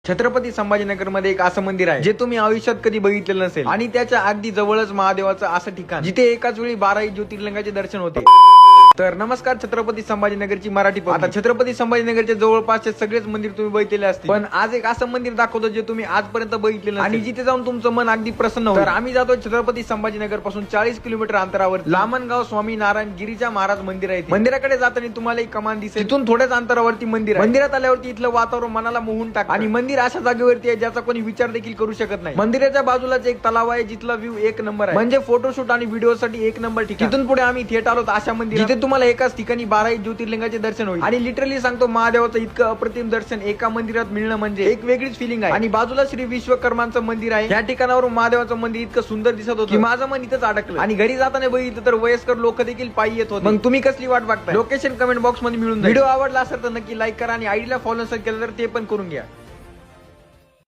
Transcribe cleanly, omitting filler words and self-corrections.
छत्रपती संभाजीनगर मध्ये एक असं मंदिर आहे जे तुम्ही आयुष्यात कधी बघितलेलं नसेल आणि त्याच्या अगदी जवळच महादेवाचं असं ठिकाण जिथे एकाच वेळी 12 ज्योतिर्लिंगाचे दर्शन होते. तर नमस्कार छत्रपती संभाजीनगरची मराठी पब्लिक. आता छत्रपती संभाजीनगरच्या जवळपासचे सगळेच मंदिर तुम्ही बघितलेले असतील, पण आज एक असं मंदिर दाखवतो जे तुम्ही आजपर्यंत बघितलेलं आणि जिथे जाऊन तुमचं मन अगदी प्रसन्न होईल. तर आम्ही जातो छत्रपती संभाजीनगर पासून 40 किलोमीटर अंतरावर लामणगाव स्वामी नारायण गिरीजा महाराज मंदिर आहे. मंदिराकडे जाताना तुम्हाला एक कमान दिसेल, तिथून थोड्याच अंतरावरती मंदिर आहे. मंदिरात आल्यावरती इथलं वातावरण मनाला मोहून टाकतं आणि मंदिर अशा जागेवरती आहे ज्याचा कोणी विचार देखील करू शकत नाही. मंदिराच्या बाजूलाच एक तलाव आहे जिथला व्ह्यू एक नंबर आहे, म्हणजे फोटोशूट आणि व्हिडिओ साठी एक नंबर ठिकाण. तिथून पुढे आम्ही थेट आलो अशा मंदिर जिथे तुम्हाला एकाच ठिकाणी 12 ज्योतिर्लिंगाचे दर्शन होईल. आणि लिटरली सांगतो, महादेवाचं इतकं अप्रतिम दर्शन एका मंदिरात मिळणं म्हणजे एक वेगळीच फिलिंग आहे. आणि बाजूला श्री विश्वकर्मांचं मंदिर आहे. या ठिकाणावरून महादेवाचं मंदिर इतकं सुंदर दिसत होतं की माझं मन इथंच अडकलं. आणि घरी जाताना बघितलं तर वयस्कर लोक देखील पायी येत होते. मग तुम्ही कसली वाट बघताय? लोकेशन कमेंट बॉक्स मध्ये मिळून जाईल. व्हिडिओ आवडला असेल तर नक्की लाईक करा आणि आयडीला फॉलो केलं तर ते पण करून घ्या.